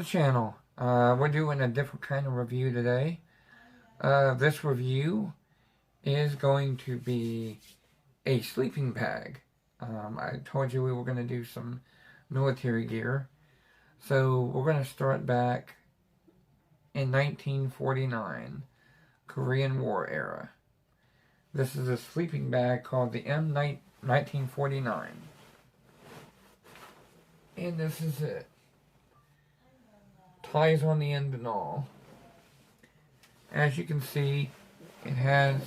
the channel. We're doing a different kind of review today. This review is going to be a sleeping bag. I told you we were going to do some military gear. So we're going to start back in 1949, Korean War era. This is a sleeping bag called the M-1949. And this is it. Ties on the end and all. As you can see, it has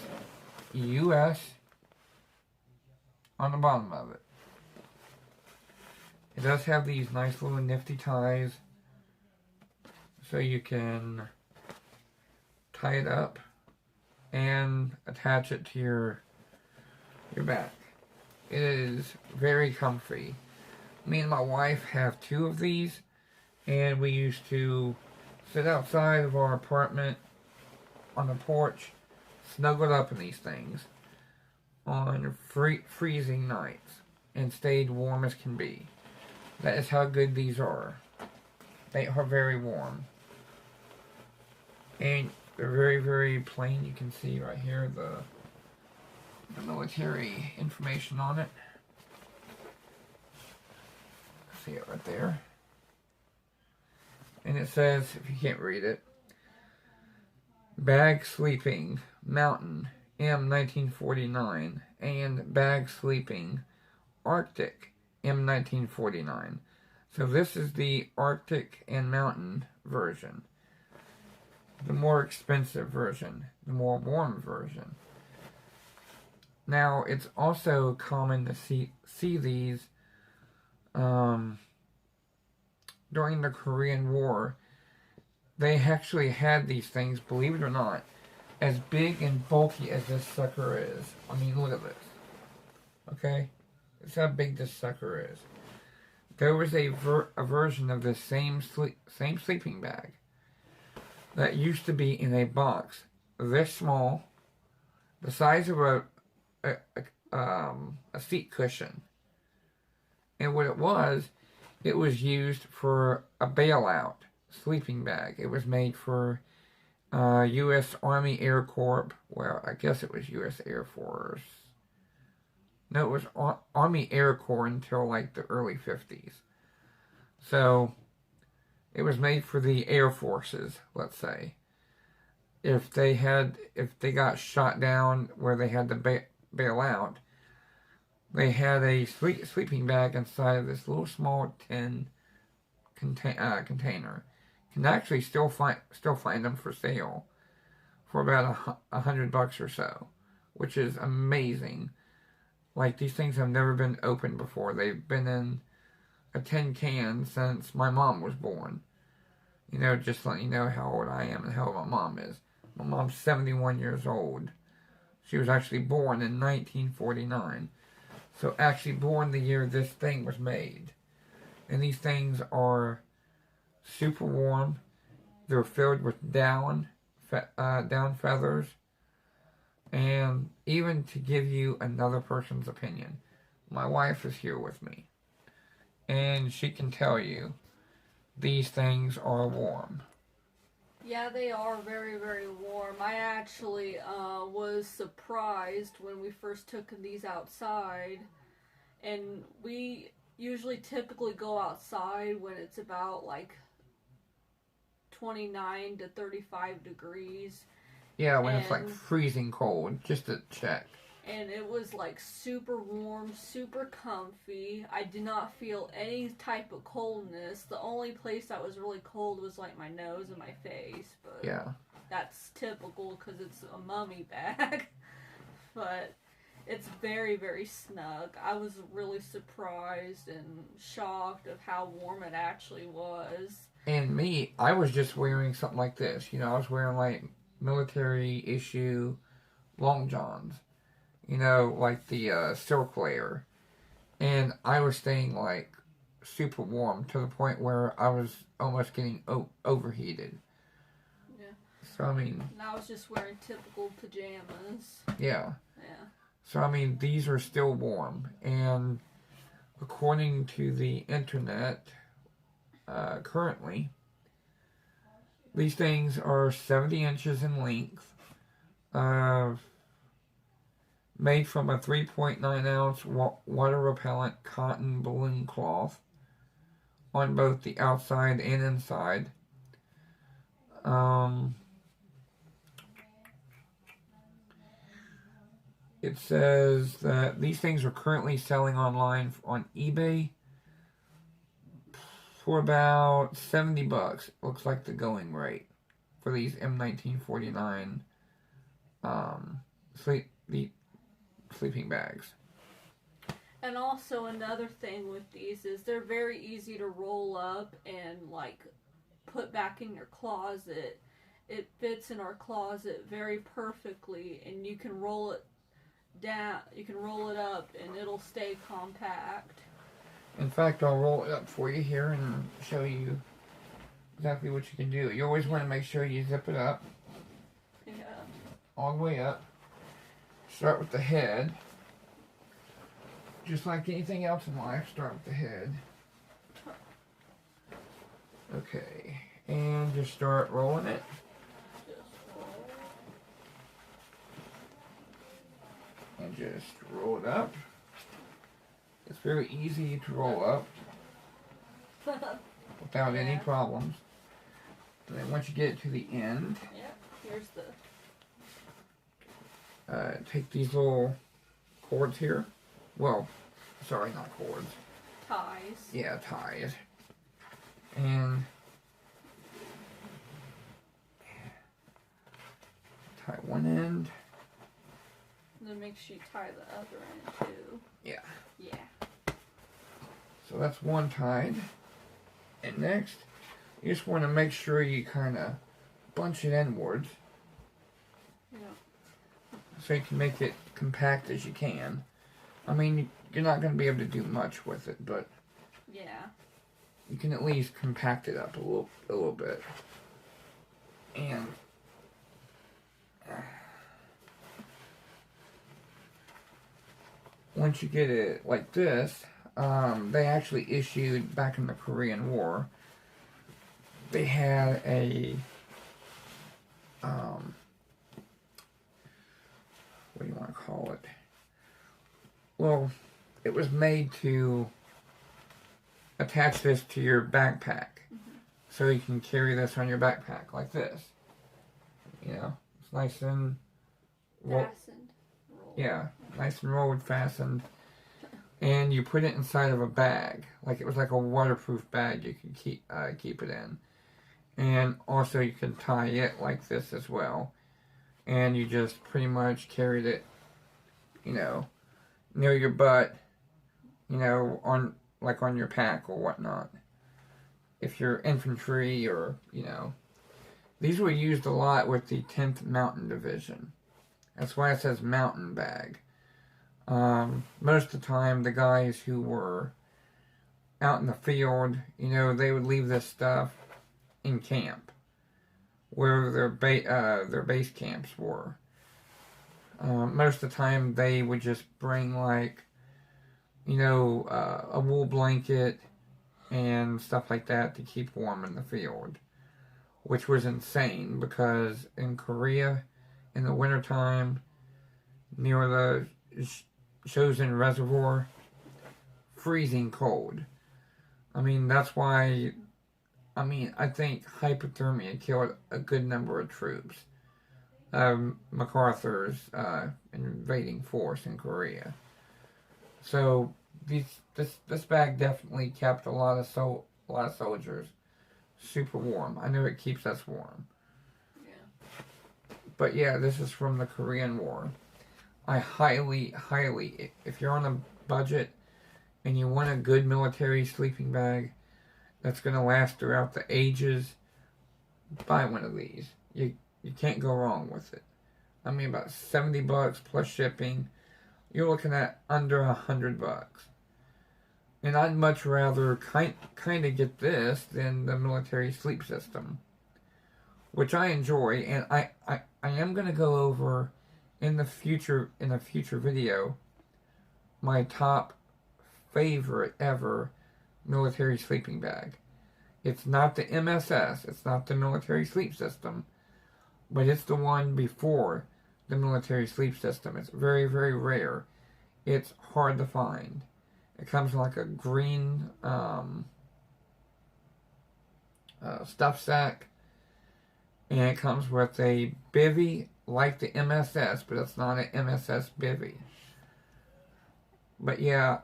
US on the bottom of it. It does have these nice little nifty ties, so you can tie it up and attach it to your back. It is very comfy. Me and my wife have two of these, and we used to sit outside of our apartment on the porch, snuggled up in these things on freezing nights and stayed warm as can be. That is how good these are. They are very warm. And they're very, very plain. You can see right here the military information on it. See it right there. And it says, if you can't read it, Bag Sleeping Mountain M-1949 and Bag Sleeping Arctic M-1949. So this is the Arctic and Mountain version. The more expensive version. The more warm version. Now, it's also common to see these during the Korean War. They actually had these things, believe it or not, as big and bulky as this sucker is. I mean, look at this. Okay? That's how big this sucker is. There was a version of this same sleeping bag that used to be in a box this small, the size of a seat cushion. And what it was used for a bailout sleeping bag. It was made for U.S. Army Air Corps. Well, I guess it was U.S. Air Force. No, it was Army Air Corps until like the early 50s. So, it was made for the Air Forces, let's say. If they got shot down where they had to bail out, they had a sleeping bag inside of this little small tin container. You can actually still find them for sale for about $100 or so, which is amazing. Like, these things have never been opened before. They've been in a tin can since my mom was born. You know, just letting you know how old I am and how old my mom is. My mom's 71 years old. She was actually born in 1949. So actually born the year this thing was made. And these things are super warm. They're filled with down feathers. And even to give you another person's opinion, my wife is here with me. And she can tell you these things are warm. Yeah, they are very, very warm. I actually was surprised when we first took these outside. And we usually typically go outside when it's about like 29 to 35 degrees. Yeah, when it's like freezing cold, just to check. And it was like super warm, super comfy. I did not feel any type of coldness. The only place that was really cold was like my nose and my face. But yeah, that's typical because it's a mummy bag. But it's very, very snug. I was really surprised and shocked of how warm it actually was. And me, I was just wearing something like this. You know, I was wearing like military issue long johns. You know, like the silk layer. And I was staying like super warm to the point where I was almost getting overheated. Yeah. So, I mean... And I was just wearing typical pajamas. Yeah. Yeah. So, I mean, these are still warm. And according to the internet, currently, These things are 70 inches in length. Made from a 3.9 ounce water repellent cotton balloon cloth on both the outside and inside. It says that these things are currently selling online on eBay for about $70. Looks like the going rate for these M-1949 sleeping bags. And also another thing with these is they're very easy to roll up and like put back in your closet. It fits in our closet very perfectly, and you can roll it down, you can roll it up and it'll stay compact. In fact, I'll roll it up for you here and show you exactly what you can do. You always want to make sure you zip it up. Yeah. All the way up. Start with the head. Just like anything else in life, start with the head. Okay. And just start rolling it. And just roll it up. It's very easy to roll up without any problems. And then once you get it to the end, here's the take these little cords here. Well, sorry, not cords. ties. Yeah, ties. And tie one end. And then make sure you tie the other end too. Yeah. Yeah. So that's one tied. And next, you just want to make sure you kind of bunch it inwards. Yeah. So you can make it compact as you can. I mean, you're not going to be able to do much with it, but yeah, you can at least compact it up a little bit. And once you get it like this, they actually issued back in the Korean War. They had a what do you want to call it? Well, it was made to attach this to your backpack. So you can carry this on your backpack like this. You know, it's nice and fastened. Rolled. Yeah, nice and rolled, fastened. And you put it inside of a bag. Like it was like a waterproof bag you could keep it in. And also you can tie it like this as well. And you just pretty much carried it, you know, near your butt, you know, on your pack or whatnot. If you're infantry or, you know. These were used a lot with the 10th Mountain Division. That's why it says mountain bag. Most of the time, the guys who were out in the field, you know, they would leave this stuff in camp, where their base camps were. Most of the time, they would just bring, like, you know, a wool blanket and stuff like that to keep warm in the field, which was insane because in Korea, in the wintertime, near the chosin reservoir, freezing cold. I mean, that's why, I think hypothermia killed a good number of troops. MacArthur's invading force in Korea. So this bag definitely kept a lot of soldiers super warm. I know it keeps us warm. Yeah. But yeah, this is from the Korean War. I highly, if you're on a budget and you want a good military sleeping bag that's going to last throughout the ages, buy one of these. You can't go wrong with it. I mean, about $70 plus shipping. You're looking at under $100. And I'd much rather kind of get this than the military sleep system, which I enjoy, and I am going to go over in a future video my top favorite ever military sleeping bag. It's not the MSS, it's not the military sleep system, but it's the one before the military sleep system. It's very, very rare. It's hard to find. It comes in like a green stuff sack, and it comes with a bivy like the MSS, but it's not an MSS bivy. But yeah,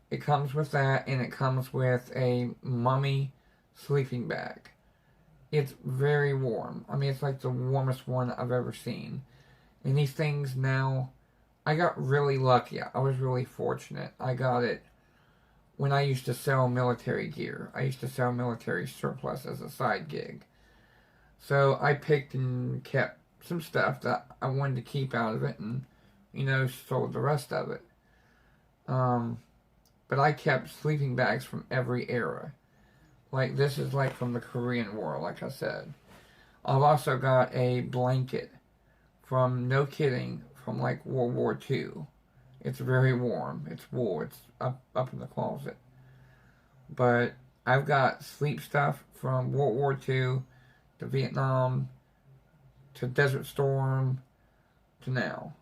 it comes with that, and it comes with a mummy sleeping bag. It's very warm. I mean, it's like the warmest one I've ever seen. And these things now, I got really lucky. I was really fortunate. I got it when I used to sell military gear. I used to sell military surplus as a side gig. So I picked and kept some stuff that I wanted to keep out of it, and, you know, sold the rest of it. But I kept sleeping bags from every era. Like, this is like from the Korean War, like I said. I've also got a blanket from, no kidding, from like World War II. It's very warm. It's wool. It's up in the closet. But I've got sleep stuff from World War II to Vietnam to Desert Storm to now.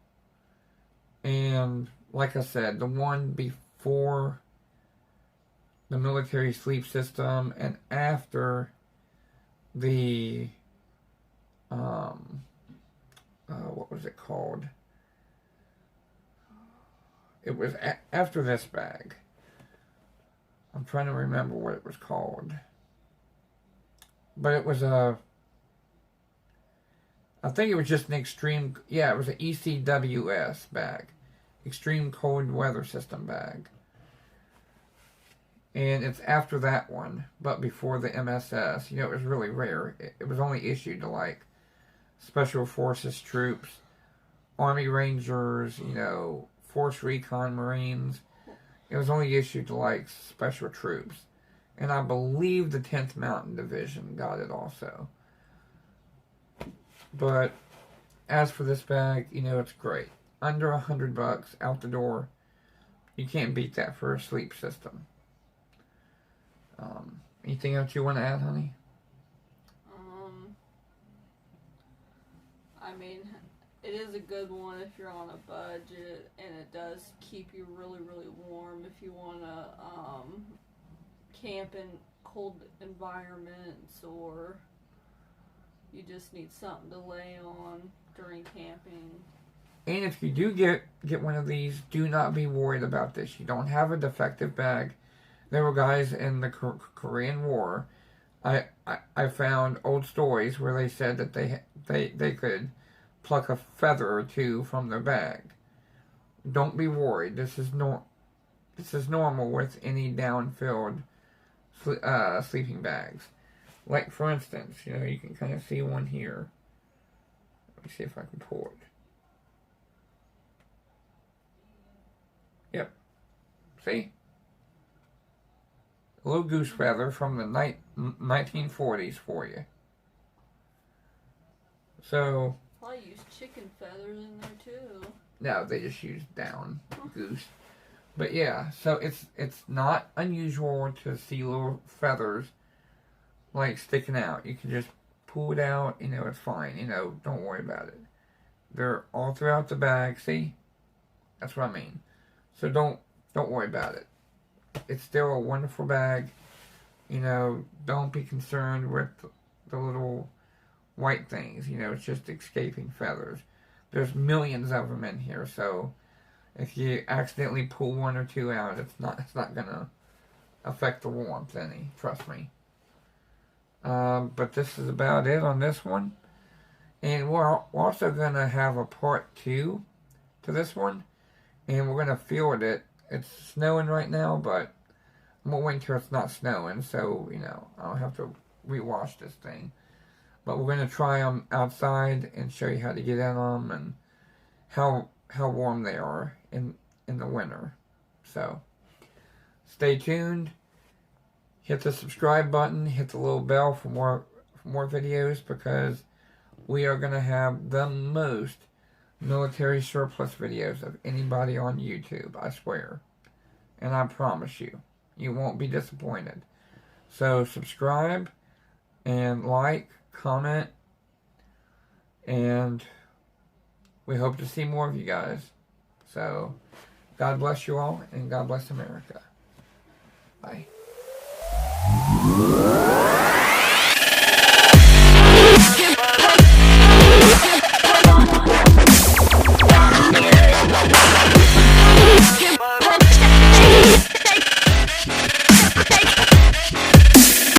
And like I said, the one before the military sleep system and after the what was it called? It was after this bag. I'm trying to remember what it was called. But it was I think it was just an extreme, yeah, it was an ECWS bag. Extreme Cold Weather System bag. And it's after that one, but before the MSS. You know, it was really rare. It was only issued to, like, Special Forces troops, Army Rangers, you know, Force Recon Marines. It was only issued to, like, special troops. And I believe the 10th Mountain Division got it also. But as for this bag, you know, it's great. Under $100 out the door. You can't beat that for a sleep system. Anything else you want to add, honey? I mean, it is a good one if you're on a budget, and it does keep you really, really warm if you want to camp in cold environments, or you just need something to lay on during camping. And if you do get one of these, do not be worried about this. You don't have a defective bag. There were guys in the Korean War. I found old stories where they said that they could pluck a feather or two from their bag. Don't be worried. This is normal with any down-filled sleeping bags. Like, for instance, you know, you can kind of see one here. Let me see if I can pull it. Yep. See? A little goose feather from the 1940s for you. So... I use chicken feathers in there too. No, they just use down goose. But yeah, so it's not unusual to see little feathers like sticking out. You can just pull it out, you know, it's fine. You know, don't worry about it. They're all throughout the bag, see? That's what I mean. So don't worry about it. It's still a wonderful bag. You know, don't be concerned with the little white things. You know, it's just escaping feathers. There's millions of them in here, so if you accidentally pull one or two out, it's not gonna affect the warmth any. Trust me. But this is about it on this one. And we're also gonna have a part 2 to this one, and we're gonna field it. It's snowing right now, but I'm gonna wait until it's not snowing, so, you know, I don't have to rewash this thing. But we're gonna try them outside and show you how to get in them and how warm they are in the winter. So, stay tuned. Hit the subscribe button. Hit the little bell for more videos, because we are gonna have the most military surplus videos of anybody on YouTube, I swear. And I promise you, you won't be disappointed. So subscribe and like, comment, and we hope to see more of you guys. So God bless you all, and God bless America. Bye.